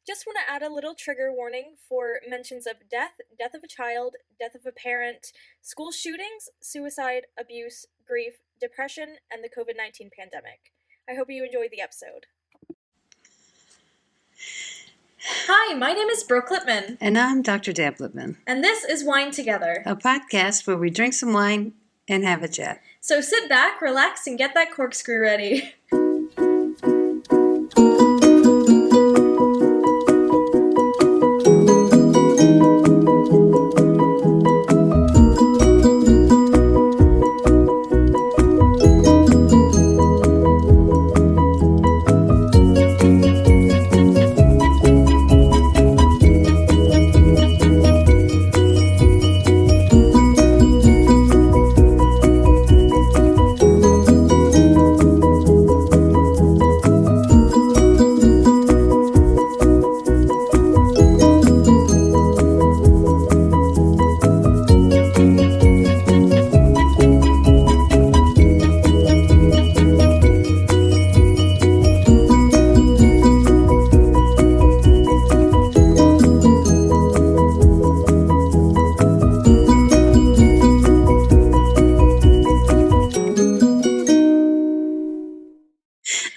Just want to add a little trigger warning for mentions of death, death of a child, death of a parent, school shootings, suicide, abuse, grief, depression, and the COVID-19 pandemic. I hope you enjoyed the episode. Hi, my name is Brooke Lipman. And I'm Dr. Deb Lipman. And this is Wine Together, a podcast where we drink some wine and have a chat. So sit back, relax, and get that corkscrew ready.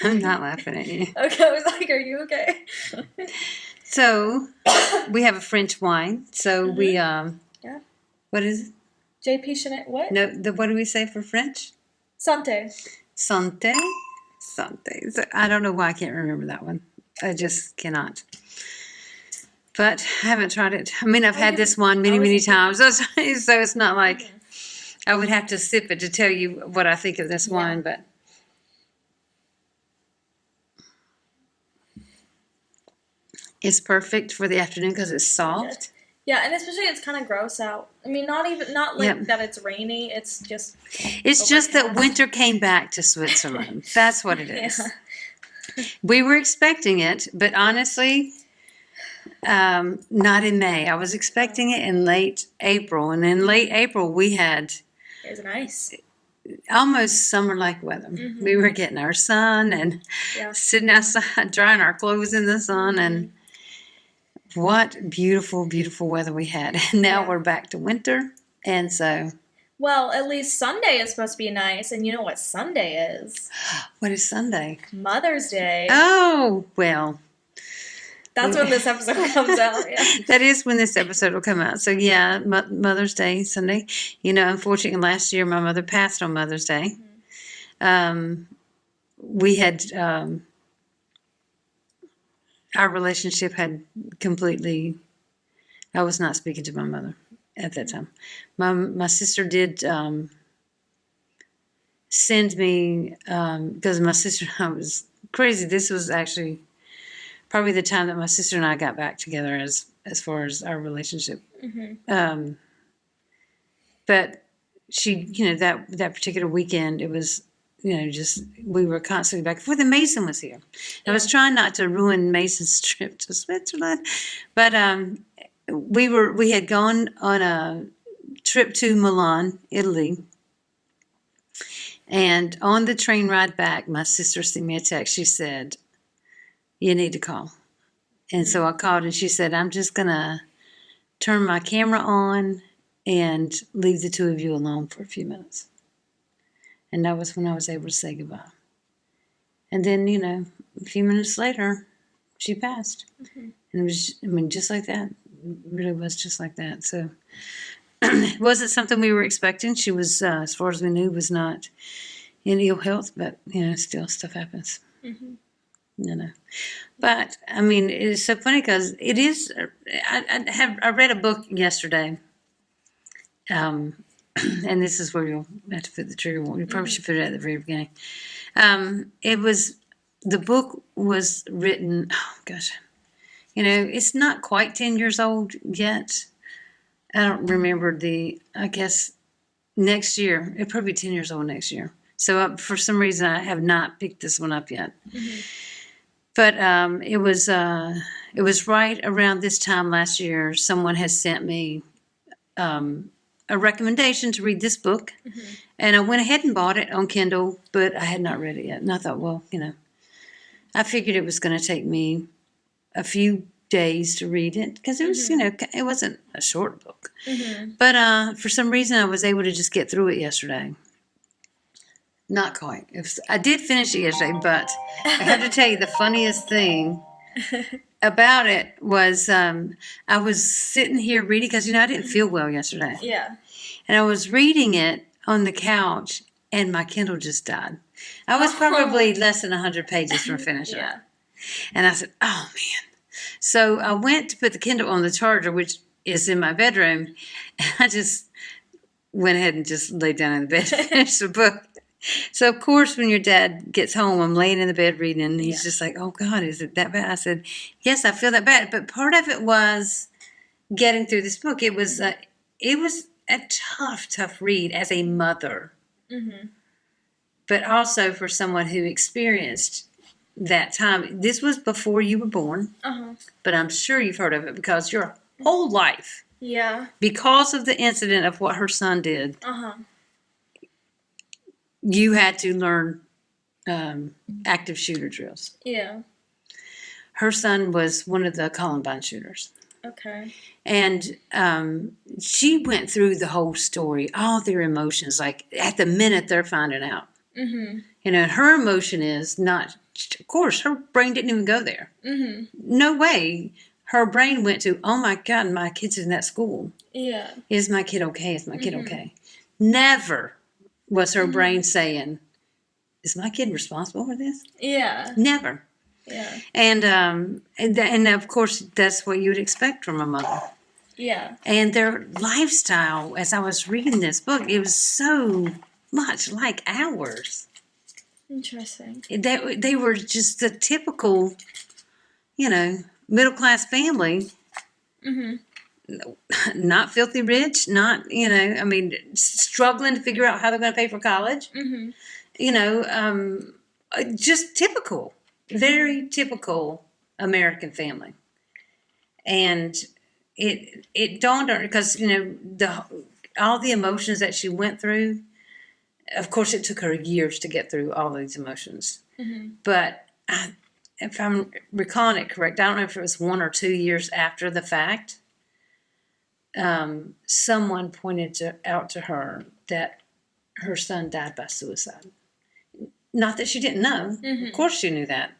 I'm not laughing at you. Okay, I was like, are you okay? So, we have a French wine. So, we, Yeah. What is it? JP Chenet, what? No, what do we say for French? Santé. Santé? Santé. So, I don't know why I can't remember that one. I just cannot. But I haven't tried it. I mean, I've had this wine many times. So it's not like I would have to sip it to tell you what I think of this wine, but it's perfect for the afternoon because it's soft. Yeah, and especially it's kind of gross out. I mean, not like that it's rainy. It's just that winter came back to Switzerland. That's what it is. Yeah. We were expecting it, but honestly, not in May. I was expecting it in late April, and in late April we had it was nice, almost summer-like weather. Mm-hmm. We were getting our sun and sitting outside, drying our clothes in the sun, and what beautiful, beautiful weather we had. And now we're back to winter, and so. Well, at least Sunday is supposed to be nice, and you know what Sunday is? What is Sunday? Mother's Day. Oh, well. That's when this episode comes out. Yeah. That is when this episode will come out. So, yeah, Mother's Day, Sunday. You know, unfortunately, last year my mother passed on Mother's Day. Mm-hmm. We had, our relationship had completely, I was not speaking to my mother at that time. My sister did send me, because my sister and I was crazy. This was actually probably the time that my sister and I got back together as far as our relationship. Mm-hmm. But she, that particular weekend, it was, just we were constantly back and forth. And Mason was here. I was trying not to ruin Mason's trip to Switzerland, but we had gone on a trip to Milan, Italy. And on the train ride back, my sister sent me a text. She said, "You need to call." And so I called, and she said, "I'm just going to turn my camera on and leave the two of you alone for a few minutes." And that was when I was able to say goodbye. And then, a few minutes later, she passed. Mm-hmm. And it was, just like that. It really was just like that. So it wasn't something we were expecting. She was, as far as we knew, was not in ill health, but, still stuff happens. Mm-hmm. But it's so funny because it is. I read a book yesterday, and this is where you'll have to put the trigger warning. You probably should put it at the very beginning. The book was written. Oh gosh, it's not quite 10 years old yet. I don't remember I guess next year. It'll probably be 10 years old next year. So for some reason, I have not picked this one up yet. Mm-hmm. But it was right around this time last year. Someone has sent me a recommendation to read this book, and I went ahead and bought it on Kindle, but I had not read it yet. And I thought, well, I figured it was going to take me a few days to read it because it was, it wasn't a short book. Mm-hmm. But for some reason, I was able to just get through it yesterday. Not quite. I did finish it yesterday, but I have to tell you the funniest thing about it was I was sitting here reading because, I didn't feel well yesterday. Yeah. And I was reading it on the couch, and my Kindle just died. I was probably less than 100 pages from finishing it. And I said, oh, man. So I went to put the Kindle on the charger, which is in my bedroom. And I just went ahead and just laid down in the bed to finish the book. So, of course, when your dad gets home, I'm laying in the bed reading, and he's just like, oh, God, is it that bad? I said, yes, I feel that bad. But part of it was getting through this book. It was a tough read as a mother. Mm-hmm. But also for someone who experienced that time. This was before you were born. Uh-huh. But I'm sure you've heard of it because your whole life. Yeah. Because of the incident of what her son did. Uh-huh. You had to learn active shooter drills. Yeah. Her son was one of the Columbine shooters. Okay. And she went through the whole story, all their emotions, like at the minute they're finding out. Mm-hmm. And her emotion is not, of course, her brain didn't even go there. Mm-hmm. No way. Her brain went to, oh my God, my kid's in that school. Yeah. Is my kid okay? Is my kid okay? Never was her brain saying, is my kid responsible for this? Yeah. Never. Yeah. And of course, that's what you would expect from a mother. Yeah. And their lifestyle, as I was reading this book, it was so much like ours. Interesting. They were just the typical, middle-class family. Mm-hmm. Not filthy rich, not, struggling to figure out how they're going to pay for college. Mm-hmm. Just typical, very typical American family. And it dawned on her because, all the emotions that she went through, of course, it took her years to get through all these emotions. Mm-hmm. But if I'm recalling it correct, I don't know if it was 1 or 2 years after the fact, someone pointed out to her that her son died by suicide. Not that she didn't know. Mm-hmm. Of course she knew that.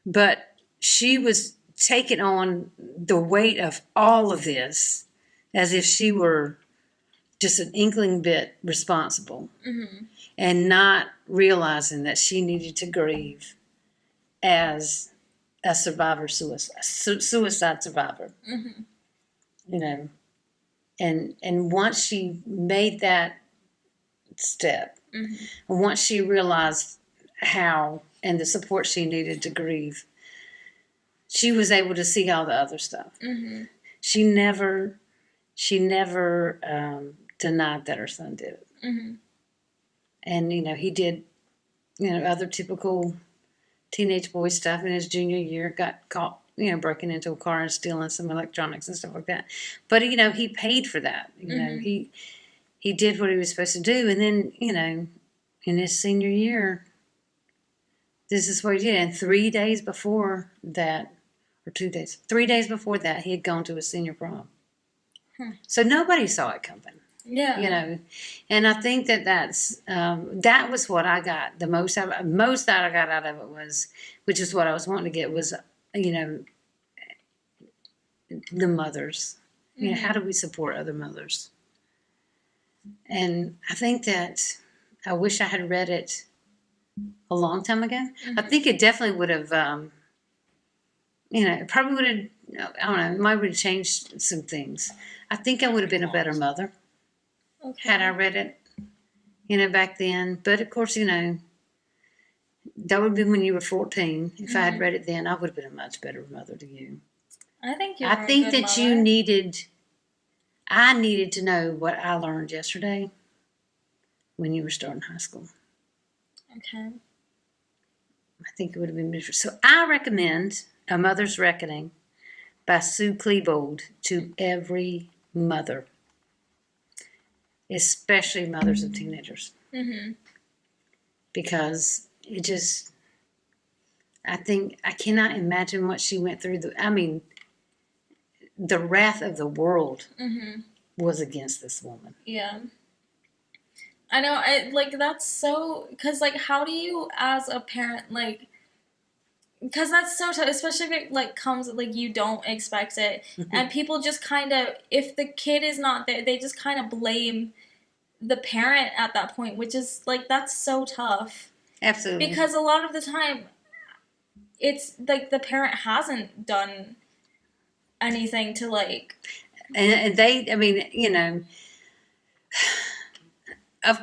But she was taking on the weight of all of this as if she were just an inkling bit responsible. Mm-hmm. And not realizing that she needed to grieve as a suicide survivor. Mm-hmm. And once she made that step, mm-hmm. and once she realized how and the support she needed to grieve, she was able to see all the other stuff. Mm-hmm. She never denied that her son did it. Mm-hmm. And, he did, other typical teenage boy stuff in his junior year, got caught, breaking into a car and stealing some electronics and stuff like that. But, he paid for that. Mm-hmm. He did what he was supposed to do. And then, in his senior year, this is what he did. And 3 days before that, or 2 days, 3 days before that, he had gone to a senior prom. So nobody saw it coming. Yeah. And I think that was what I got the most out of it. Most that I got out of it was, which is what I was wanting to get, was, the mothers. Mm-hmm. How do we support other mothers? And I think that I wish I had read it a long time ago. Mm-hmm. I think it definitely would have, it probably would have, I don't know, it might have changed some things. I think I would have been a better mother. Okay. Had I read it, back then. But of course, that would have been when you were 14. If mm-hmm. I had read it then, I would have been a much better mother to you. I think I think that mother. I needed to know what I learned yesterday when you were starting high school. Okay. I think it would have been better. So I recommend A Mother's Reckoning by Sue Klebold to every mother. Especially mothers of teenagers. Mm-hmm. Because I cannot imagine what she went through. the wrath of the world was against this woman. Yeah. I know, that's so, because, how do you, as a parent, because that's so tough, especially if it, comes, you don't expect it, and people just kind of, if the kid is not there, they just kind of blame the parent at that point, which is, that's so tough. Absolutely. Because a lot of the time, it's, the parent hasn't done anything to, And they, I mean,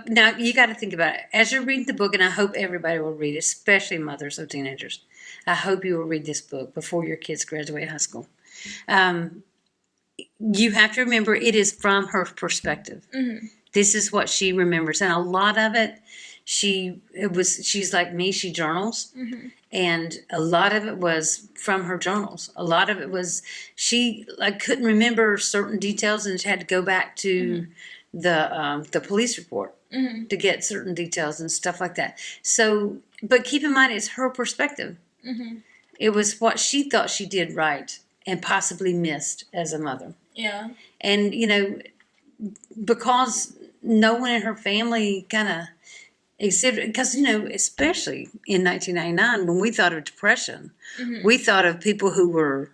now you got to think about it. As you're reading the book, and I hope everybody will read it, especially mothers of teenagers. I hope you will read this book before your kids graduate high school. You have to remember it is from her perspective. This is what she remembers, and a lot of it, she's like me. She journals, and a lot of it was from her journals. A lot of it was she couldn't remember certain details, and she had to go back to the police report to get certain details and stuff like that. So, but keep in mind, it's her perspective. It was what she thought she did right and possibly missed as a mother. Yeah. And, because no one in her family kind of exhibited, because, especially in 1999, when we thought of depression, we thought of people who were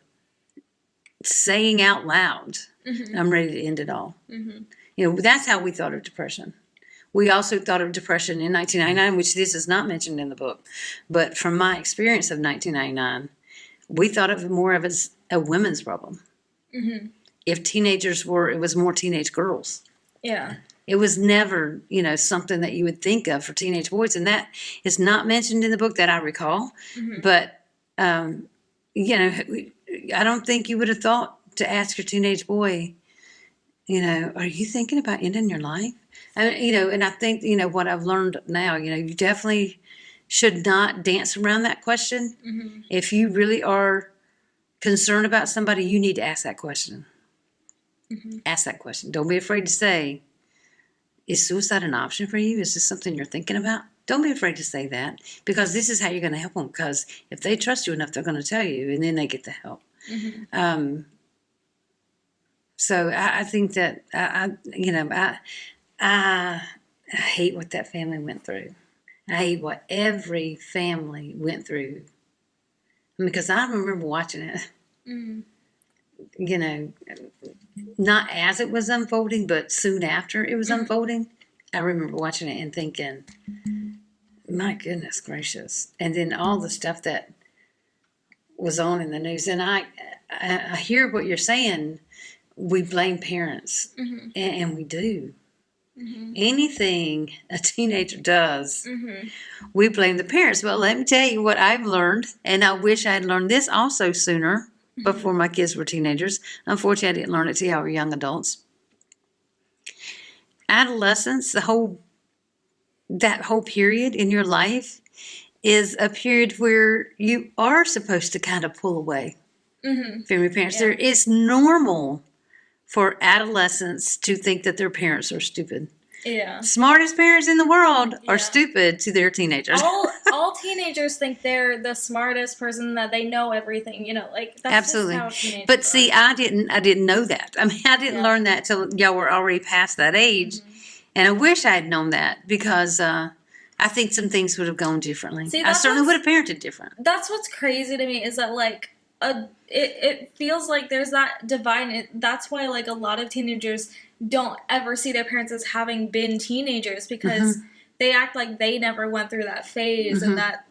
saying out loud, I'm ready to end it all. That's how we thought of depression. We also thought of depression in 1999, which this is not mentioned in the book. But from my experience of 1999, we thought of it more of as a women's problem. If teenagers it was more teenage girls. Yeah. It was never, something that you would think of for teenage boys. And that is not mentioned in the book that I recall. But, I don't think you would have thought to ask your teenage boy, are you thinking about ending your life? And I think, what I've learned now, you definitely should not dance around that question. If you really are concerned about somebody, you need to ask that question. Ask that question. Don't be afraid to say, is suicide an option for you? Is this something you're thinking about? Don't be afraid to say that, because this is how you're going to help them. Because if they trust you enough, they're going to tell you, and then they get the help. So I think that I hate what that family went through. I hate what every family went through. Because I remember watching it. Not as it was unfolding, but soon after it was unfolding. I remember watching it and thinking, my goodness gracious. And then all the stuff that was on in the news. And I hear what you're saying. We blame parents, and we do. Anything a teenager does, we blame the parents. But let me tell you what I've learned, and I wish I had learned this also sooner, before my kids were teenagers. Unfortunately, I didn't learn it till I were young adults. Adolescence, that whole period in your life, is a period where you are supposed to kind of pull away from your parents. Yeah. It's normal for adolescents to think that their parents are stupid. Yeah. Smartest parents in the world are stupid to their teenagers. All teenagers think they're the smartest person, that they know everything. That's Absolutely. just how teenagers But see, are. I didn't know that. I mean, I didn't learn that till y'all were already past that age, and I wish I had known that, because I think some things would have gone differently. See, I certainly would have parented different. That's what's crazy to me, is that it feels like there's that divine. That's why a lot of teenagers don't ever see their parents as having been teenagers, because they act like they never went through that phase, and that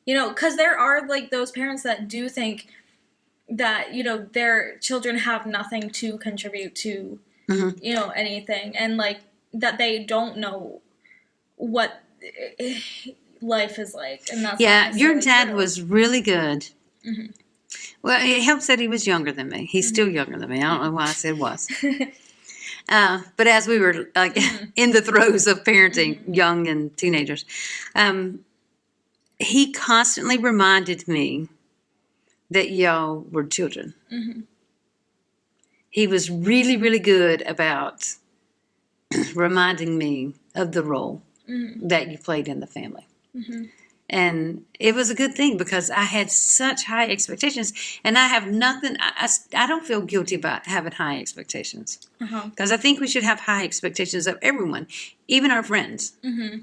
because there are those parents that do think that their children have nothing to contribute to anything, and that they don't know what life is like, and that's your dad was really good. Well, it helps that he was younger than me. He's still younger than me. I don't know why I said was. But as we were in the throes of parenting young and teenagers, he constantly reminded me that y'all were children. He was really, really good about reminding me of the role that you played in the family. And it was a good thing because I had such high expectations, and I have nothing. I don't feel guilty about having high expectations because I think we should have high expectations of everyone, even our friends.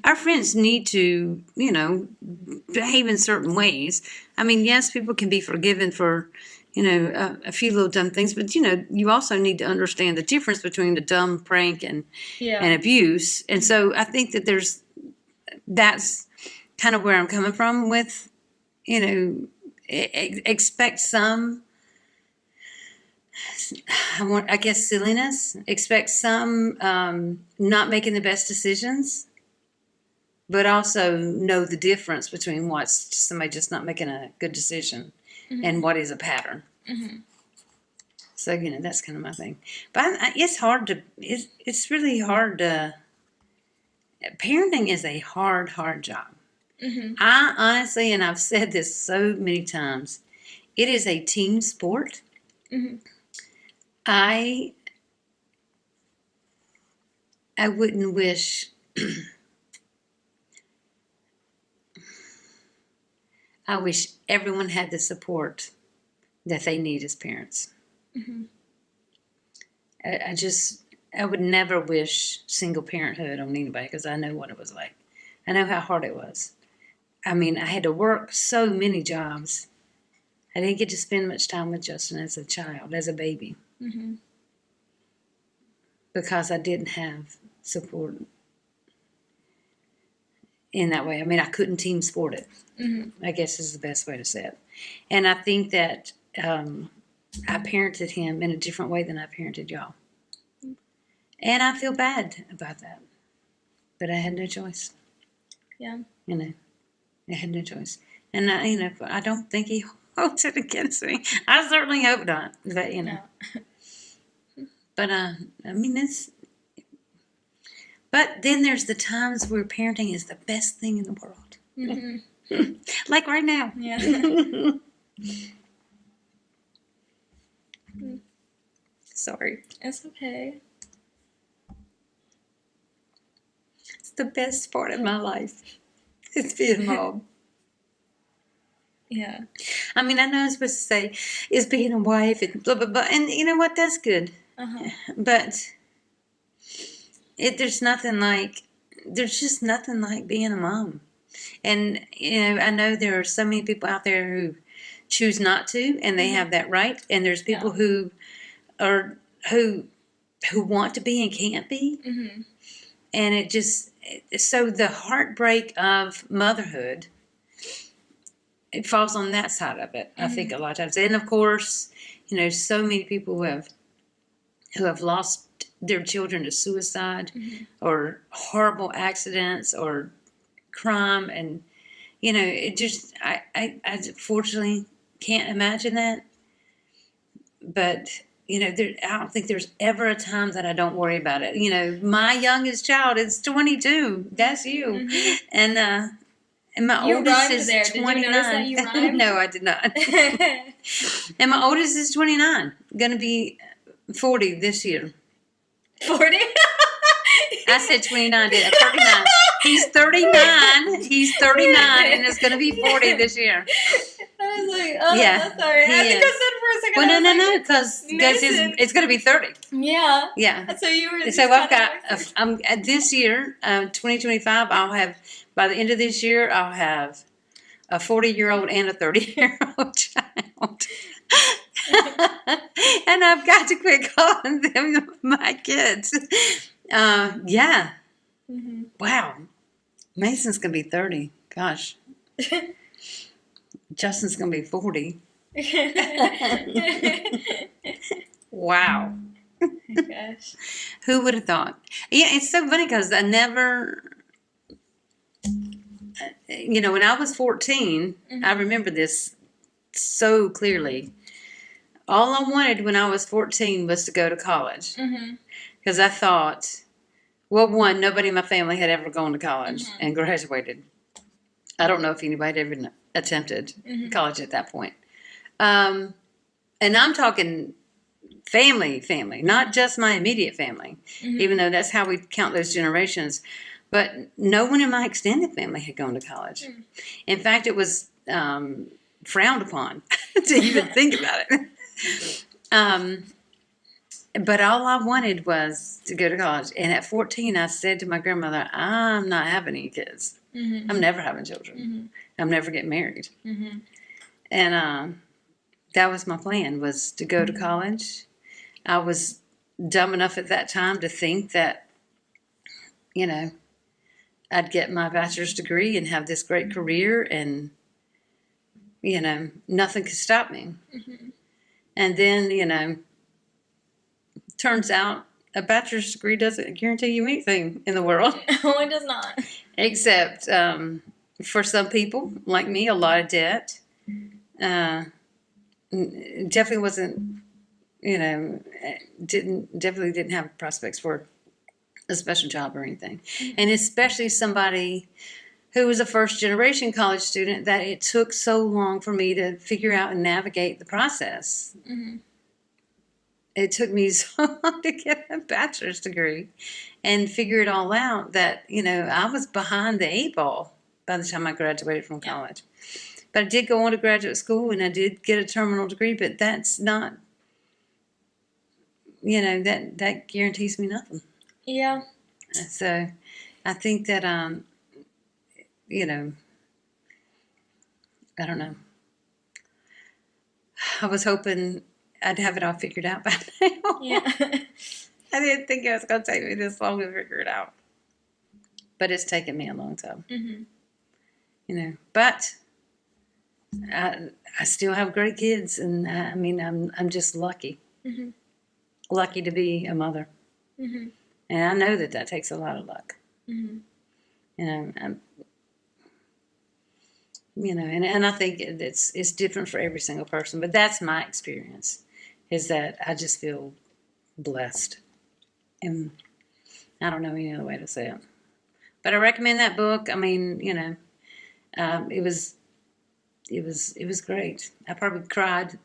Our friends need to, behave in certain ways. I mean, yes, people can be forgiven for, a few little dumb things, but you also need to understand the difference between the dumb prank and abuse. And so I think that that's kind of where I'm coming from with, expect some, I guess, silliness, expect some not making the best decisions, but also know the difference between what's somebody just not making a good decision and what is a pattern. So, that's kind of my thing. But it's hard it's really hard parenting is a hard job. I honestly, and I've said this so many times, it is a team sport. I wouldn't wish I wish everyone had the support that they need as parents. I would never wish single parenthood on anybody because I know what it was like. I know how hard it was. I mean, I had to work so many jobs. I didn't get to spend much time with Justin as a child, as a baby, because I didn't have support in that way. I mean, I couldn't team sport it, I guess is the best way to say it. And I think that I parented him in a different way than I parented y'all. And I feel bad about that. But I had no choice. Yeah. I had no choice. And, I don't think he holds it against me. I certainly hope not. But, No. But, I mean, but then there's the times where parenting is the best thing in the world. Like right now. Yeah. Sorry. It's okay. It's the best part of my life. It's being mom. Yeah. I mean, I know I'm supposed to say it's being a wife and blah, blah, blah. And you know what? That's good. But there's just nothing like being a mom. And, I know there are so many people out there who choose not to, and they have that right. And there's people who want to be and can't be. And so the heartbreak of motherhood, it falls on that side of it, I think, a lot of times. And of course, so many people who have lost their children to suicide or horrible accidents or crime, and it just I fortunately can't imagine that. But I don't think there's ever a time that I don't worry about it. My youngest child is 22. That's you. And my oldest is there. 29. Did you notice that you rhymed? No, I did not. And my oldest is 29. Going to be 40 this year. 40? I said 29, did I? 39. He's 39. He's 39, and it's going to be 40 this year. I was like, oh, yeah, sorry. I think I said for a second. Well, no, because it's going to be 30. Yeah. Yeah. So you were. So I've got, this year, 2025, I'll have, by the end of this year, I'll have a 40-year-old and a 30-year-old child. And I've got to quit calling them my kids. Yeah. Wow. Mason's going to be 30. Gosh. Justin's going to be 40. Wow. Oh my gosh. Who would have thought? Yeah, it's so funny because I never, when I was 14, I remember this so clearly. All I wanted when I was 14 was to go to college. Because I thought, well, one, nobody in my family had ever gone to college and graduated. I don't know if anybody had ever attempted college at that point. And I'm talking family, not just my immediate family, even though that's how we count those generations. But no one in my extended family had gone to college. In fact, it was frowned upon to even think about it. But all I wanted was to go to college. And at 14, I said to my grandmother, I'm not having any kids. I'm never having children. I'm never getting married. And that was my plan, was to go to college. I was dumb enough at that time to think that, I'd get my bachelor's degree and have this great career, and, nothing could stop me. And then, turns out a bachelor's degree doesn't guarantee you anything in the world. No, it does not. Except for some people, like me, a lot of debt. Definitely wasn't, definitely didn't have prospects for a special job or anything. And especially somebody who was a first generation college student, that it took so long for me to figure out and navigate the process. It took me so long to get a bachelor's degree and figure it all out that, I was behind the 8 ball by the time I graduated from college. But I did go on to graduate school, and I did get a terminal degree, but that's not, that guarantees me nothing. Yeah. So I think that, I don't know. I was hoping I'd have it all figured out by now. Yeah. I didn't think it was going to take me this long to figure it out. But it's taken me a long time. But I still have great kids, and I'm just lucky. Lucky to be a mother. And I know that takes a lot of luck. And I think it's different for every single person, but that's my experience, is that I just feel blessed. And I don't know any other way to say it. But I recommend that book. It was great. I probably cried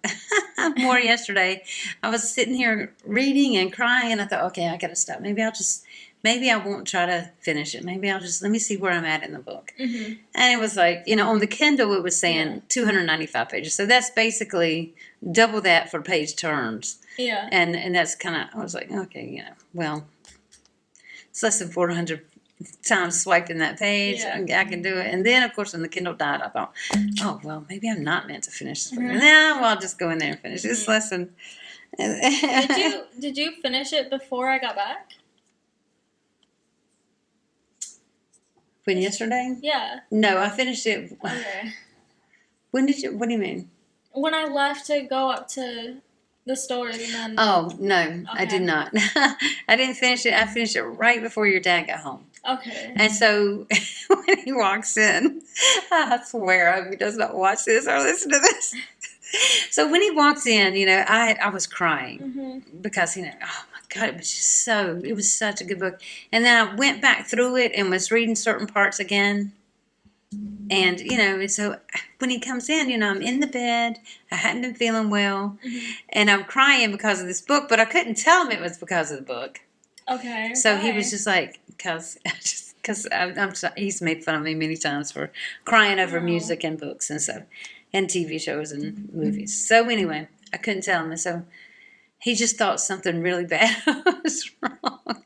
more yesterday. I was sitting here reading and crying, and I thought, okay, I got to stop. Maybe I won't try to finish it. Maybe let me see where I'm at in the book. And it was like, on the Kindle, it was saying 295 pages. So that's basically double that for page turns. Yeah. And that's kind of, I was like, okay, well, it's less than 400 times swiping that page. Yeah. I can do it. And then, of course, when the Kindle died, I thought, oh, well, maybe I'm not meant to finish this book. Well, I'll just go in there and finish this lesson. Did you finish it before I got back? When, yesterday? Yeah. No, I finished it. Okay. When did you? What do you mean? When I left to go up to the stores, and then. Oh no, I did not. I didn't finish it. I finished it right before your dad got home. Okay. And so when he walks in, I swear, I hope he does not watch this or listen to this. So when he walks in, I was crying because, oh my God, it was such a good book. And then I went back through it and was reading certain parts again. And, so when he comes in, I'm in the bed. I hadn't been feeling well. And I'm crying because of this book, but I couldn't tell him it was because of the book. Okay. So he was just like, because he's made fun of me many times for crying over music and books and stuff, and TV shows and movies. So anyway, I couldn't tell him, and so he just thought something really bad was wrong,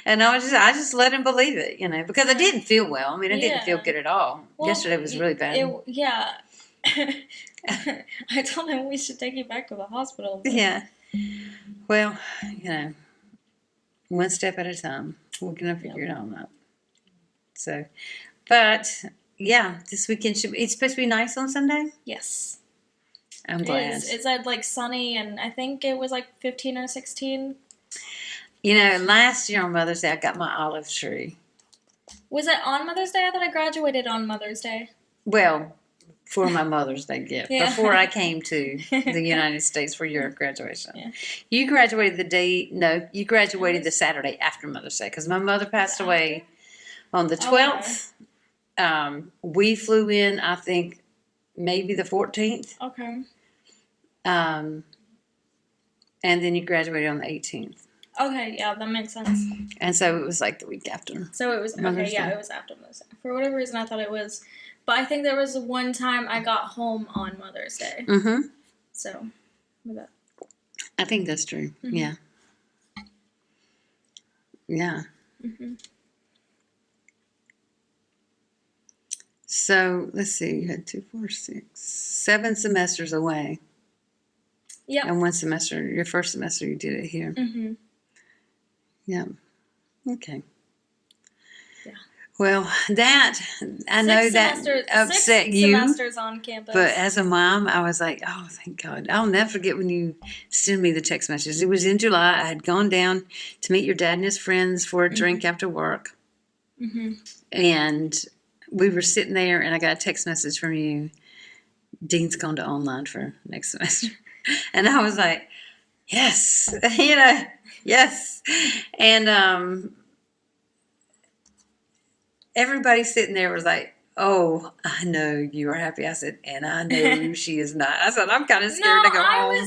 and I just let him believe it, because I didn't feel well. I didn't feel good at all. Well, yesterday was really bad. Yeah. I told him we should take you back to the hospital. But... Yeah. Well, one step at a time. We're going to figure it all out. So, but, yeah, this weekend it's supposed to be nice on Sunday? Yes. I'm glad. It's like sunny, and I think it was like 15 or 16. Last year on Mother's Day, I got my olive tree. Was it on Mother's Day? I thought I graduated on Mother's Day. Well, for my Mother's Day gift, before I came to the United States for your graduation. Yeah. You graduated you graduated the Saturday after Mother's Day, because my mother passed away on the 12th. Okay. We flew in, I think, maybe the 14th. Okay. And then you graduated on the 18th. Okay, yeah, that makes sense. And so it was like the week after. So it was Mother's okay. Yeah, Day. it was after Mother's Day. For whatever reason, I thought it was, but I think there was one time I got home on Mother's Day. Mm-hmm. So, that. I think that's true. Mm-hmm. Yeah. Yeah. Mm-hmm. So let's see. You had 2, 4, 6, 7 semesters away. Yeah. And 1 semester, your first semester, you did it here. Mm-hmm. Yeah. Okay. Yeah. Well, that I know that upset you. 6 semesters on campus. But as a mom, I was like, oh, thank God. I'll never forget when you sent me the text messages. It was in July. I had gone down to meet your dad and his friends for a drink after work. Mm-hmm. And we were sitting there, and I got a text message from you. Dean's gone to online for next semester. And I was like, yes, yes. And everybody sitting there was like, oh, I know you are happy. I said, and I know she is not. I said, I'm kind of scared to go home.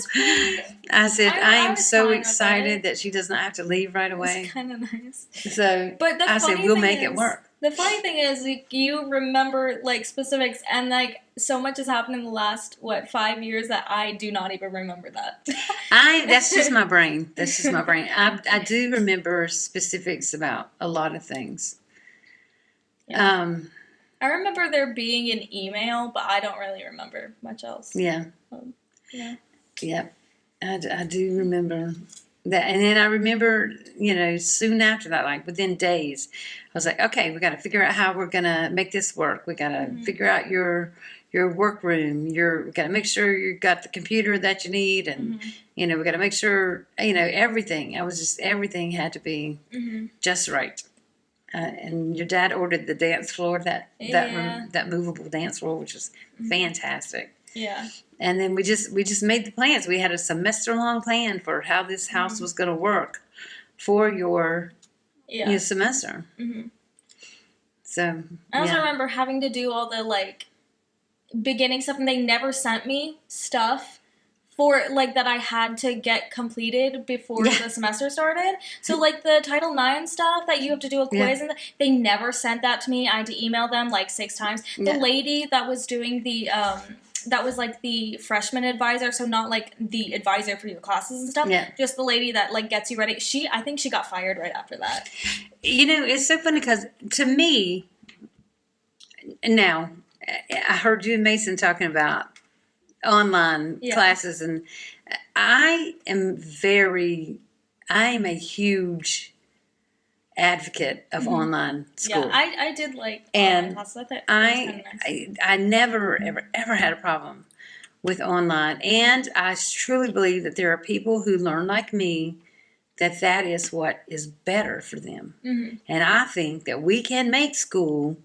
I said, I am so excited that she does not have to leave right away. It's kind of nice. So but I said, we'll make it work. The funny thing is, like, you remember, like, specifics, and, like, so much has happened in the last, 5 years that I do not even remember that. That's just my brain. That's just my brain. I do remember specifics about a lot of things. Yeah. I remember there being an email, but I don't really remember much else. Yeah. Yeah. Yep. I do remember that. And then I remember, soon after that, like within days, I was like, okay, we got to figure out how we're going to make this work. We got to figure out your workroom. We got to make sure you got the computer that you need. And, we got to make sure, everything. Everything had to be just right. And your dad ordered the dance floor, that movable dance floor, which was fantastic. Yeah. And then we just made the plans. We had a semester-long plan for how this house was going to work for your semester. Mm-hmm. So I also remember having to do all the beginning stuff, and they never sent me stuff for that I had to get completed before the semester started. So the Title IX stuff that you have to do a quiz and they never sent that to me. I had to email them 6 times. The lady that was doing the that was the freshman advisor, so not the advisor for your classes and stuff. Yeah. Just the lady that gets you ready. I think she got fired right after that. It's so funny because to me, now I heard you and Mason talking about online classes, and I am a huge advocate of online school. Yeah, I did online classes. I thought I never ever had a problem with online, and I truly believe that there are people who learn like me that is what is better for them. Mm-hmm. And I think that we can make school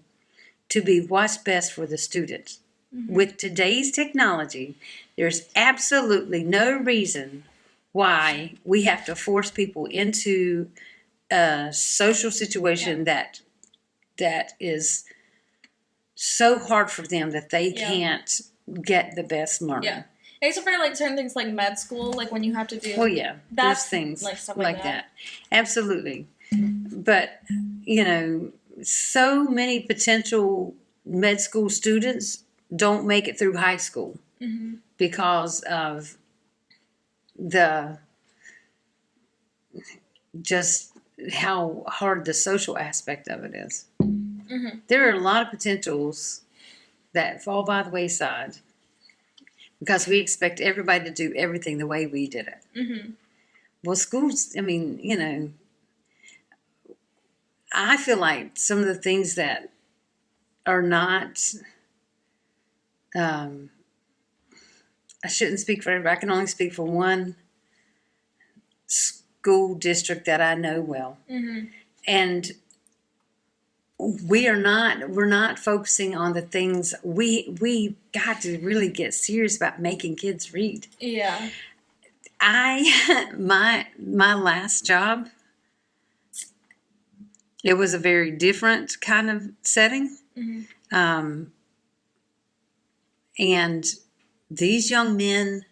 to be what's best for the students. Mm-hmm. With today's technology, there's absolutely no reason why we have to force people into a social situation that is so hard for them that they can't get the best learning. Yeah. Except for certain things like med school, when you have to do. Well, yeah, there's things stuff like that. Absolutely. But so many potential med school students don't make it through high school because of just how hard the social aspect of it is. Mm-hmm. There are a lot of potentials that fall by the wayside because we expect everybody to do everything the way we did it. Mm-hmm. Well, schools, I feel like some of the things that are not, I shouldn't speak for everybody. I can only speak for one school district that I know well. Mm-hmm. And we're not focusing on the things we got to really get serious about making kids read. Yeah. My last job, it was a very different kind of setting. Mm-hmm. And these young men,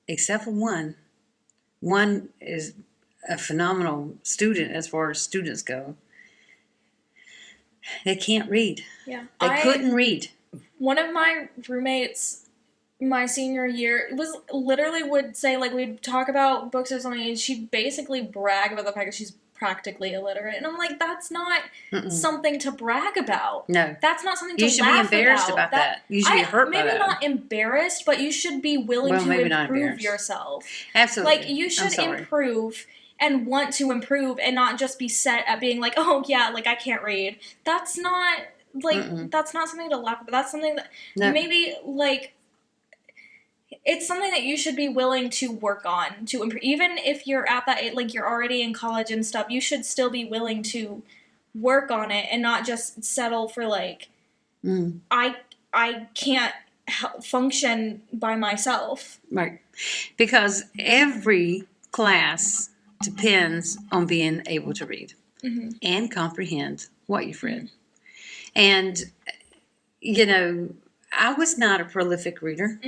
except for one is a phenomenal student as far as students go. They can't read. Yeah. They couldn't read. One of my roommates, my senior year, was literally would say, like, we'd talk about books or something, and she'd basically brag about the fact that she's practically illiterate. And I'm like, that's not something to brag about. No. That's not something to laugh about. You should be embarrassed about that. You should be hurt by that. Maybe not embarrassed, but you should be willing to improve yourself. Absolutely. Like, you should improve and want to improve and not just be set at being like, oh, yeah, like, I can't read. That's not, like, that's not something to laugh about. That's something that maybe, like, it's something that you should be willing to work on to improve. Even if you're at that, like, you're already in college and stuff, you should still be willing to work on it and not just settle for, like, I can't function by myself. Right. Because every class depends on being able to read and comprehend what you've read. And, you know, I was not a prolific reader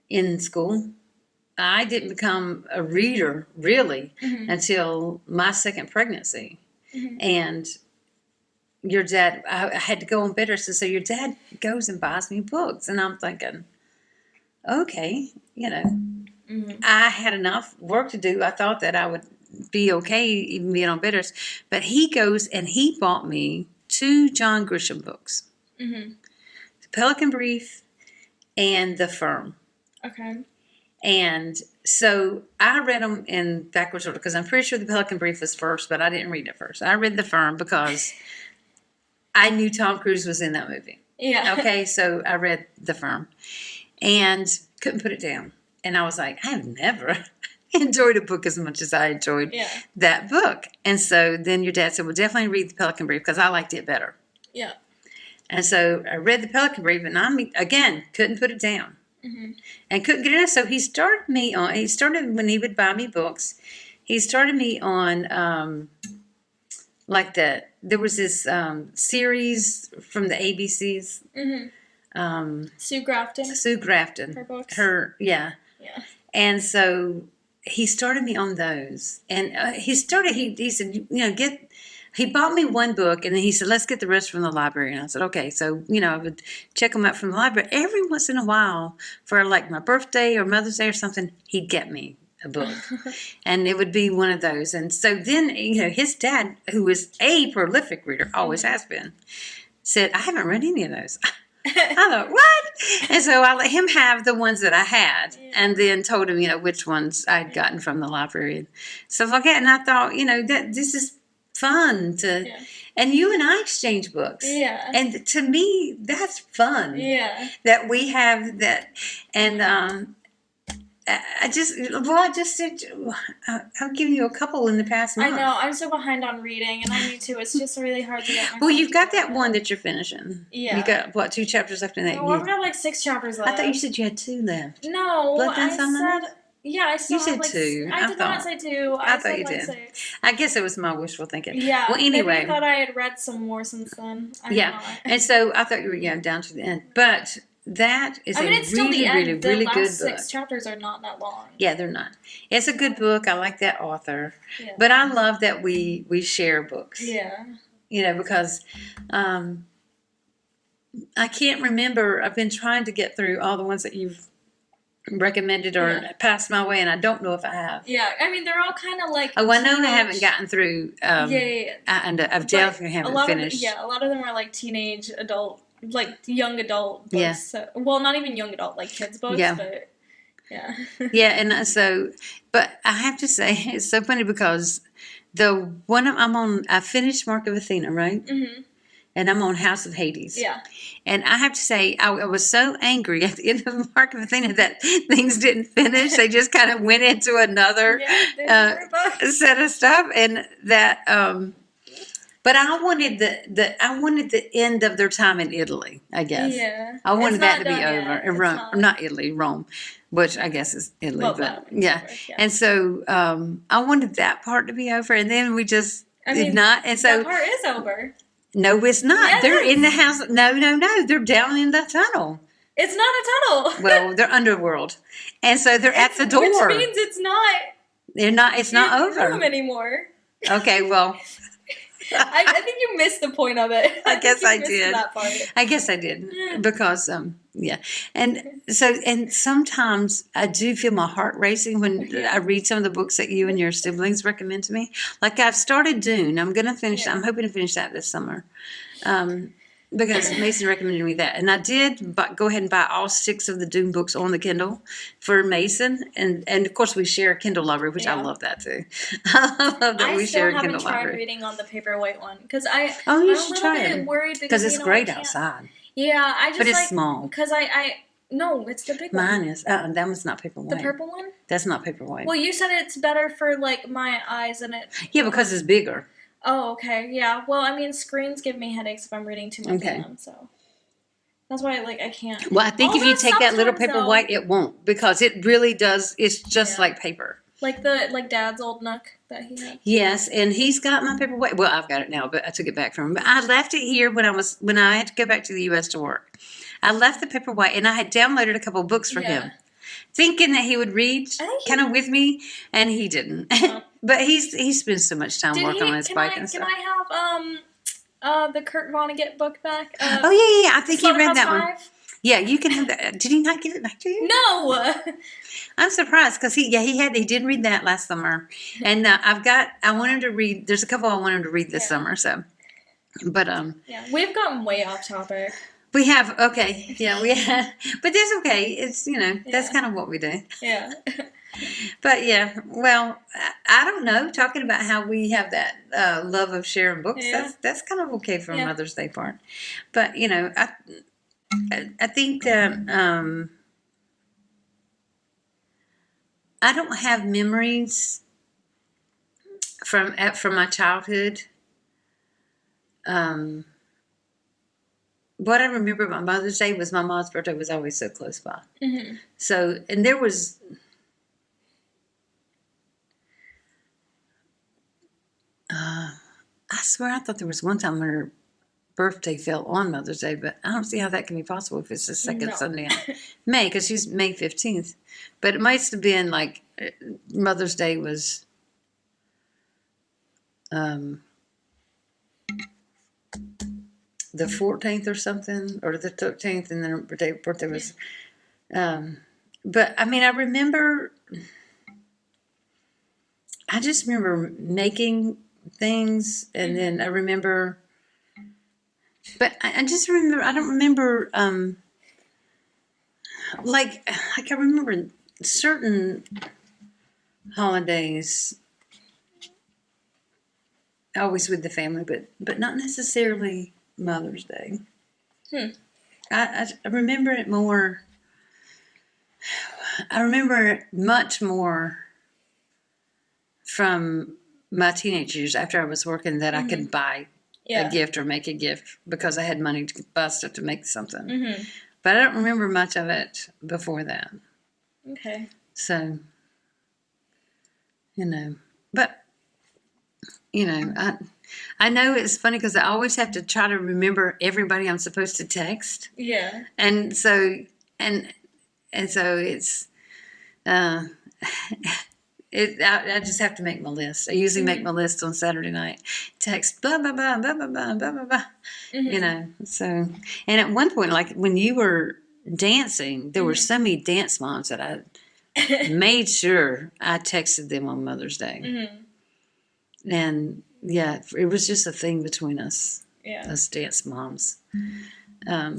in school. I didn't become a reader, really, until my second pregnancy. And your dad, I had to go on bed rest, so your dad goes and buys me books. And I'm thinking, okay, you know, I had enough work to do. I thought that I would be okay even being on bed rest. But he goes and he bought me 2 John Grisham books. The Pelican Brief and The Firm. Okay. And so I read them in backwards order because I'm pretty sure The Pelican Brief was first, but I didn't read it first. I read The Firm because I knew Tom Cruise was in that movie. Yeah. Okay, so I read The Firm and couldn't put it down. And I was like, I have never enjoyed a book as much as I enjoyed that book. And so then your dad said, well, definitely read The Pelican Brief because I liked it better. Yeah. And so I read The Pelican Brief and again, couldn't put it down. And couldn't get it. So he started when he would buy me books, he started me on there was this series from the ABCs. Sue Grafton. Her books. Yeah. And so he started me on those. And he said, you know, he bought me one book, and then he said, let's get the rest from the library. And I said, okay. So, you know, I would check them out from the library. Every once in a while, for like my birthday or Mother's Day or something, he'd get me a book. And it would be one of those. And so then, you know, his dad, who was a prolific reader, always has been, said, I haven't read any of those. I thought, what? And so I let him have the ones that I had and then told him, you know, which ones I'd gotten from the library and stuff like that. And I thought, you know, that this is fun to, and you and I exchange books. Yeah. And to me, that's fun. Yeah. That we have that. And I just said, I've given you a couple in the past month. I know. I'm so behind on reading, and I need to. It's just really hard to get. Well, you've got that one that you're finishing. Yeah. You got, what, 2 chapters left in that? Well, I've got like 6 chapters left. I thought you said you had 2 left. No, I said... Yeah, I still You said like 2. I did not say 2. I thought you like did. 6. I guess it was my wishful thinking. Yeah. Well, anyway. Maybe I thought I had read some more since then. And so I thought you were down to the end. But that is it's still the end. really the good last book. 6 chapters are not that long. Yeah, they're not. It's a good book. I like that author. Yeah. But I love that we share books. Yeah. You know, because I can't remember. I've been trying to get through all the ones that you've recommended or passed my way, and I don't know if I have. Yeah, I mean, they're all kind of like... Oh, I know I haven't gotten through... And I've definitely haven't finished. A lot of them are like teenage adult, like young adult books. Yeah. So, well, not even young adult, like kids books, but... Yeah. Yeah, and so... But I have to say, it's so funny because the one I'm on... I finished Mark of Athena, right? Mm-hmm. And I'm on House of Hades. Yeah. And I have to say, I was so angry at the end of Mark of Athena that things didn't finish. They just kind of went into another set of stuff. And that, but I wanted the end of their time in Italy, I guess. Yeah. I wanted that to be over. In Rome, not Italy, Rome, which I guess is Italy. But yeah. And so I wanted that part to be over. And then we just did not. And so that part is over. No, it's not. Yes. They're in the house. No. They're down in the tunnel. It's not a tunnel. Well, they're underworld. And so they're at the door. Which means it's not They're not. It's not You don't over. them anymore. Okay, well. I think you missed the point of it. I guess I missed did. That part. I guess I did because yeah, and so and sometimes I do feel my heart racing when I read some of the books that you and your siblings recommend to me. Like I've started Dune. I'm gonna finish. I'm hoping to finish that this summer. Because Mason recommended me that, and I did go ahead and buy all 6 of the Dune books on the Kindle for Mason, and of course we share a Kindle library, which I love that too. I love that we share a Kindle library. I still haven't tried reading on the Paperwhite one because I'm should try it. Worried because it's great outside. Yeah, I just but it's small. Because no, it's the big one. Mine is. That one's not Paperwhite. The purple one? That's not Paperwhite. Well, you said it's better for like my eyes and it. Yeah, because it's bigger. Oh, okay. Yeah. Well, I mean, screens give me headaches if I'm reading too much of them, so that's why I can't. Well, I think if you take that little Paperwhite, it won't, because it really does. It's just like paper. Like Dad's old Nook that he had. Yes, and he's got my Paperwhite. Well, I've got it now, but I took it back from him. But I left it here when I had to go back to the U.S. to work. I left the Paperwhite, and I had downloaded a couple of books for him, thinking that he would read kind of with me, and he didn't. But he spends so much time working on his bike and stuff. Can I have the Kurt Vonnegut book back? Oh yeah. I think he read that one. Yeah, you can have that. Did he not give it back to you? No. I'm surprised because he did read that last summer, and I want him to read. There's a couple I want him to read this summer. So, but we've gotten way off topic. We have but that's okay. It's that's kind of what we do. Yeah. But yeah, well, I don't know. Talking about how we have that love of sharing books, that's kind of okay for Mother's Day part. But I think that I don't have memories from my childhood. What I remember about Mother's Day was my mom's birthday was always so close by. Mm-hmm. So, and there was. I swear I thought there was one time when her birthday fell on Mother's Day, but I don't see how that can be possible if it's the second Sunday in May, because she's May 15th. But it must have been like Mother's Day was the 14th or something, or the 13th, and then her birthday was. But I mean, I just remember making things, and then I remember, but I just remember, I don't remember, like I remember certain holidays always with the family, but not necessarily Mother's Day. I remember it more. I remember it much more from my teenage years after I was working that I could buy a gift or make a gift because I had money to buy stuff to make something. Mm-hmm. But I don't remember much of it before that. Okay. So, but, I know it's funny because I always have to try to remember everybody I'm supposed to text. Yeah. And so, and so it's, I just have to make my list. I usually make my list on Saturday night. Text blah blah blah blah blah blah blah blah. Mm-hmm. So, and at one point, like when you were dancing, there were so many dance moms that I made sure I texted them on Mother's Day. Mm-hmm. And yeah, it was just a thing between us. Yeah, us dance moms. I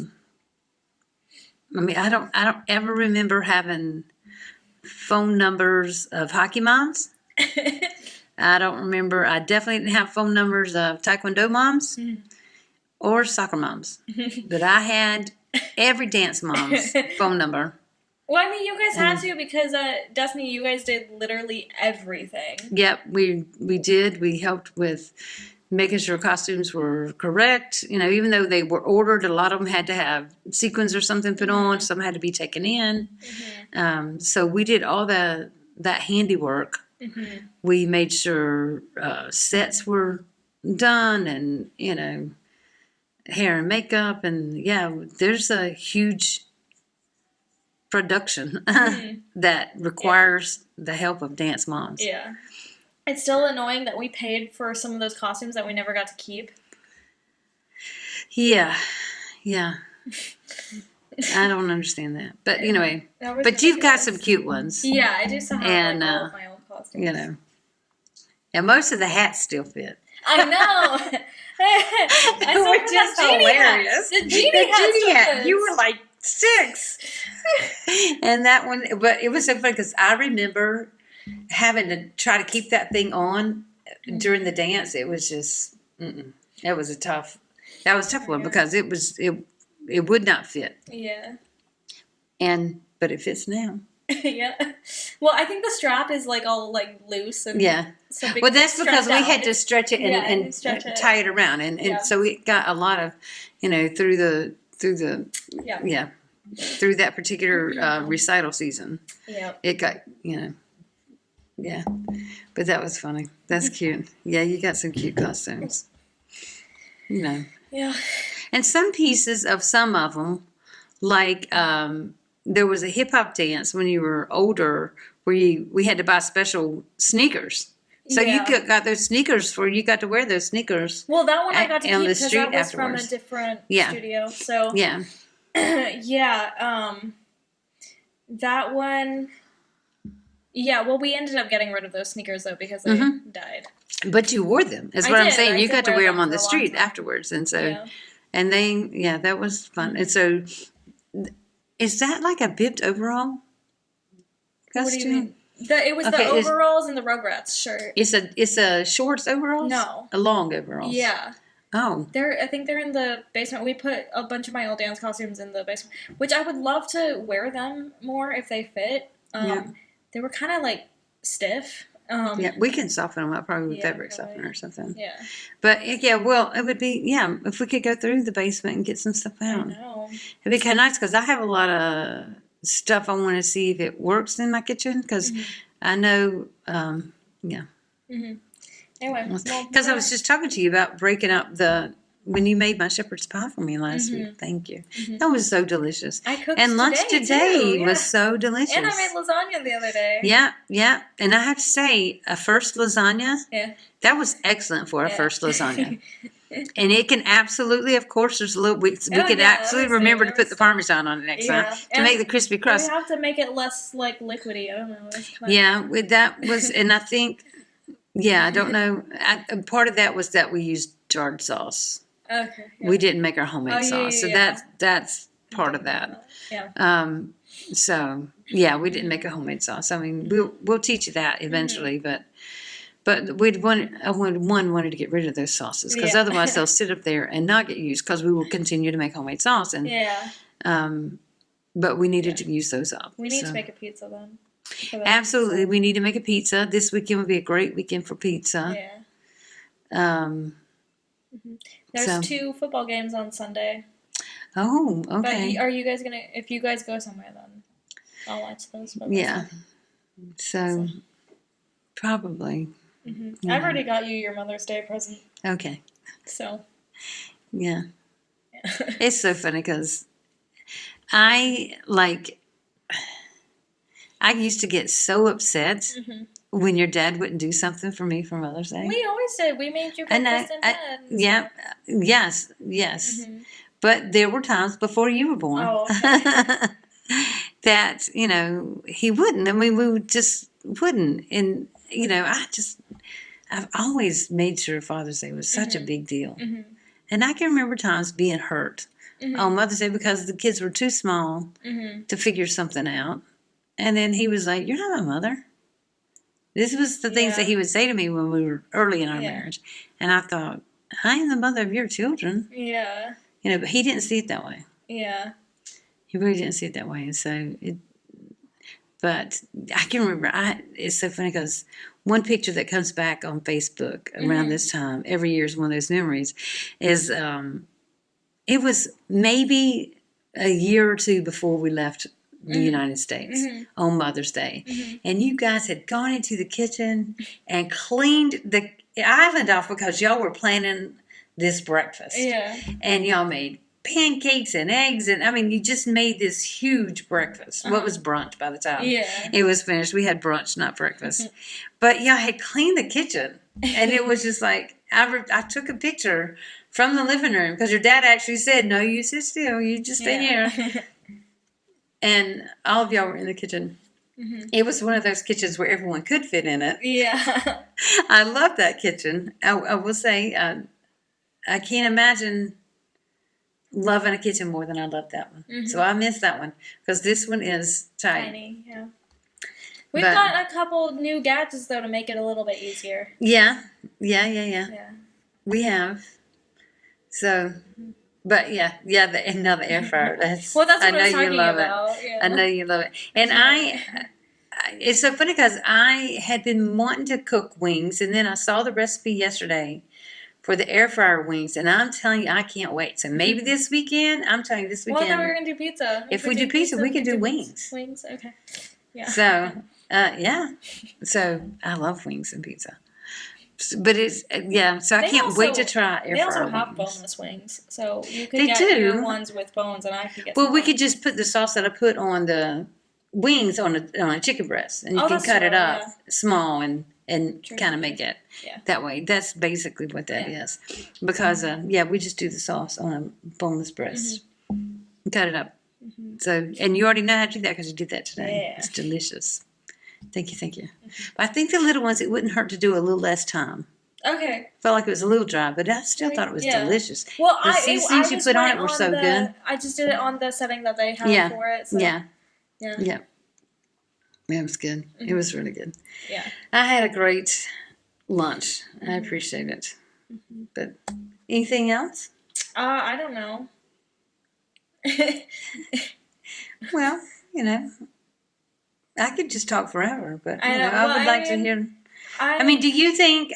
mean, I don't ever remember having phone numbers of hockey moms. I don't remember. I definitely didn't have phone numbers of Taekwondo moms or soccer moms. But I had every dance mom's phone number. Well, I mean, you guys had to because Destiny, you guys did literally everything. Yep, we did. We helped with making sure costumes were correct. Even though they were ordered, a lot of them had to have sequins or something put on. Some had to be taken in. Mm-hmm. So we did all that handiwork. Mm-hmm. We made sure sets were done, and hair and makeup, and there's a huge production Mhm. that requires the help of dance moms. Yeah. It's still annoying that we paid for some of those costumes that we never got to keep. Yeah. I don't understand that. But anyway, That was but you've got ridiculous. some cute ones. Yeah, I do still have And, all of my old costumes. And most of the hats still fit. I know. I still Which have is that genie hilarious. hat. The genie hat. You were like 6. And that one, but it was so funny because I remember having to try to keep that thing on during the dance. It was just, that was a tough one because it would not fit. Yeah. But it fits now. Yeah. Well, I think the strap is like all like loose and So well, that's because we had to stretch it and tie it around, and so we got a lot of, through that particular recital season. Yeah. It got but that was funny. That's cute. Yeah, you got some cute costumes. Yeah. And some pieces of some of them, like there was a hip hop dance when you were older where we had to buy special sneakers. So you got those sneakers you got to wear those sneakers. Well, that one I got to keep because that was from a different studio. So that one. Yeah, well, we ended up getting rid of those sneakers though because they died. But you wore them. That's what I'm saying. You got to wear them on the street afterwards, and so, and that was fun. And so, is that like a bibbed overall costume? What do you mean? It was the overalls and the Rugrats shirt. It's a shorts overalls? No, a long overalls. Yeah. Oh. I think they're in the basement. We put a bunch of my old dance costumes in the basement, which I would love to wear them more if they fit. They were kind of like stiff. We can soften them up probably with fabric softener or something. Yeah. But well, it would be if we could go through the basement and get some stuff out. I know. It'd be kind of nice because I have a lot of stuff I want to see if it works in my kitchen because I know. Anyway, because I was just talking to you about breaking up when you made my shepherd's pie for me last week. Thank you. That was so delicious. I cooked and lunch today was so delicious. And I made lasagna the other day. Yeah. And I have to say, a first lasagna, that was excellent for a first lasagna. And it can absolutely, of course, there's a little, we can absolutely remember to put the Parmesan on it next time to make the crispy crust. We have to make it less like liquidy. I don't know. That was, and I think, I don't know. Part of that was that we used jarred sauce. Okay. Yeah. We didn't make our homemade sauce, so that's part of that. Yeah. So we didn't make a homemade sauce. I mean, we'll teach you that eventually, but I wanted to get rid of those sauces because otherwise they'll sit up there and not get used because we will continue to make homemade sauce and but we needed to use those up. We need to make a pizza then. Absolutely, we need to make a pizza. This weekend would be a great weekend for pizza. Yeah. There's 2 football games on Sunday. Oh, okay. But are you guys gonna? If you guys go somewhere, then I'll watch those. Yeah. So probably. I've already got you your Mother's Day present. Okay. So. Yeah. It's so funny because I used to get so upset when your dad wouldn't do something for me for Mother's Day. We always did. We made you breakfast in bed. Yeah. Yes. But there were times before you were born that, he wouldn't. I mean, we just wouldn't. And, I've always made sure Father's Day was such a big deal. And I can remember times being hurt on Mother's Day because the kids were too small to figure something out. And then he was like, "You're not my mother." This was the things that he would say to me when we were early in our marriage. And I thought, I am the mother of your children. Yeah. But he didn't see it that way. Yeah. He really didn't see it that way. And so, but I can remember, it's so funny because one picture that comes back on Facebook around this time, every year is one of those memories, is it was maybe a year or two before we left the United States on Mother's Day. And you guys had gone into the kitchen and cleaned the island off because y'all were planning this breakfast. Yeah. And y'all made pancakes and eggs, and I mean, you just made this huge breakfast. What was brunch by the time it was finished? We had brunch, not breakfast. But yeah, I had cleaned the kitchen, and it was just like I took a picture from the living room because your dad actually said, "No, you sit still. You just stay here." And all of y'all were in the kitchen. It was one of those kitchens where everyone could fit in it. Yeah. I love that kitchen. I will say, I can't imagine loving a kitchen more than I love that one. So I miss that one because this one is tiny. Yeah. We've got a couple new gadgets though to make it a little bit easier. Yeah. We have. So, but and now the air fryer. That's well, that's what I know I was talking you love about. it. Yeah. I know you love it, and it's so funny because I had been wanting to cook wings, and then I saw the recipe yesterday for the air fryer wings, and I'm telling you, I can't wait. So maybe this weekend, I'm telling you, this weekend. Well, then we're gonna do pizza. If we do pizza, we can do wings. Wings, okay. Yeah. So, So I love wings and pizza. But it's so I can't wait to try air fryer. They also have boneless wings, so you could get your ones with bones, and I could get. Well, we could just put the sauce that I put on the wings on a chicken breast, and you can cut it up small and kind of make it that way. That's basically what that is, because we just do the sauce on a boneless breast, and cut it up. So, and you already know how to do that because you did that today. It's delicious. Thank you. But I think the little ones, it wouldn't hurt to do a little less time. Okay. Felt like it was a little dry, but I still thought it was delicious. Well, the seasonings you put on it were so good. I just did it on the setting that they have for it. So. Yeah. It was good. It was really good. Yeah. I had a great lunch. I appreciate it. But anything else? I don't know. Well, I could just talk forever, but I would like to hear. Do you think?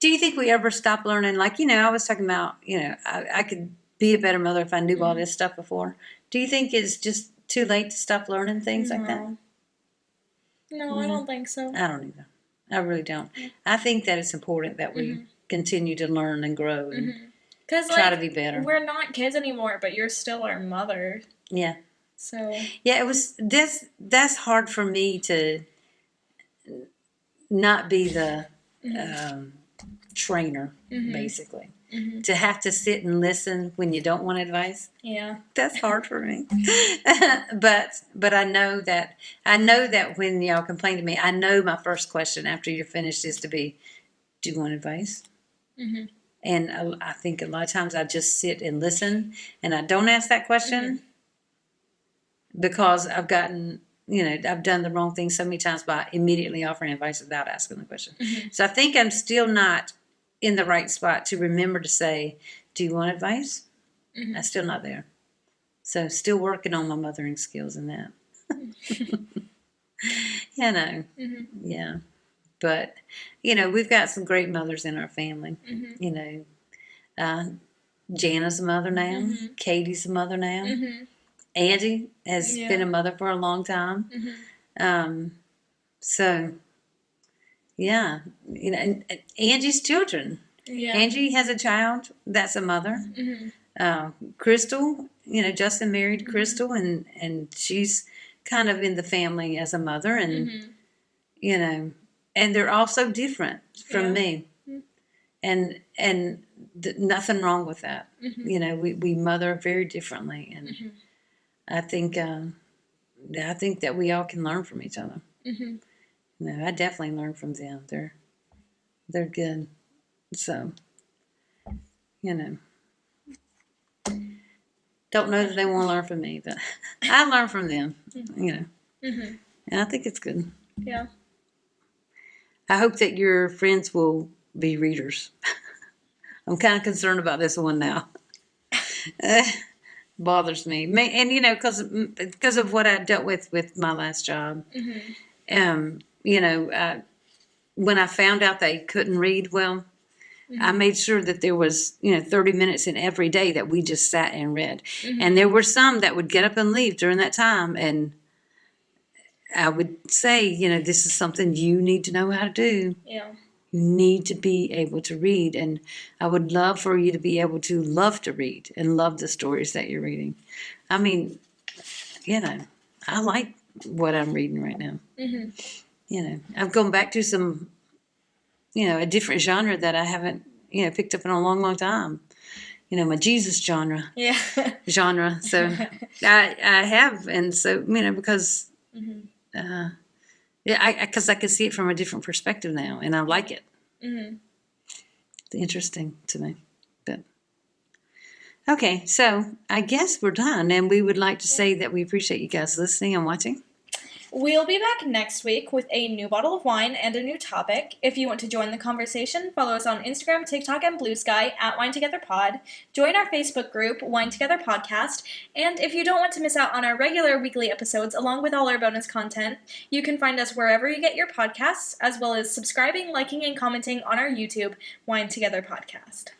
Do you think we ever stop learning? Like, I was talking about, I could be a better mother if I knew all this stuff before. Do you think it's just too late to stop learning things like that? No, I don't think so. I don't either. I really don't. I think that it's important that we continue to learn and grow and try to be better. We're not kids anymore, but you're still our mother. Yeah. So. Yeah, it was that's hard for me to not be the trainer, basically. To have to sit and listen when you don't want advice. Yeah. That's hard for me. But I know that when y'all complain to me, I know my first question after you're finished is to be, do you want advice? And I think a lot of times I just sit and listen and I don't ask that question because I've gotten, I've done the wrong thing so many times by immediately offering advice without asking the question. So I think I'm still not in the right spot to remember to say, do you want advice? I'm still not there. So still working on my mothering skills in that. Yeah. But, we've got some great mothers in our family. Jana's a mother now. Katie's a mother now. Angie has been a mother for a long time. So, yeah, and Angie's children. Yeah. Angie has a child that's a mother. Crystal, Justin married Crystal, and she's kind of in the family as a mother, and and they're also different from me, and nothing wrong with that. We mother very differently, and I think that we all can learn from each other. I definitely learn from them. They're good. So, don't know that they want to learn from me, but I learn from them. And I think it's good. Yeah. I hope that your friends will be readers. I'm kind of concerned about this one now. Bothers me, and because of what I dealt with my last job. When I found out they couldn't read well, I made sure that there was 30 minutes in every day that we just sat and read. And there were some that would get up and leave during that time, and I would say, this is something you need to know how to do. Yeah. need to be able to read, and I would love for you to be able to love to read and love the stories that you're reading. I mean, I like what I'm reading right now. I'm going back to some, a different genre that I haven't, picked up in a long, long time. My Jesus genre. Yeah. Genre. So I have, and so because because I can see it from a different perspective now, and I like it. It's interesting to me. But okay, so I guess we're done, and we would like to say that we appreciate you guys listening and watching. We'll be back next week with a new bottle of wine and a new topic. If you want to join the conversation, follow us on Instagram, TikTok, and Blue Sky at Wine Together Pod. Join our Facebook group, Wine Together Podcast. And if you don't want to miss out on our regular weekly episodes along with all our bonus content, you can find us wherever you get your podcasts, as well as subscribing, liking, and commenting on our YouTube, Wine Together Podcast.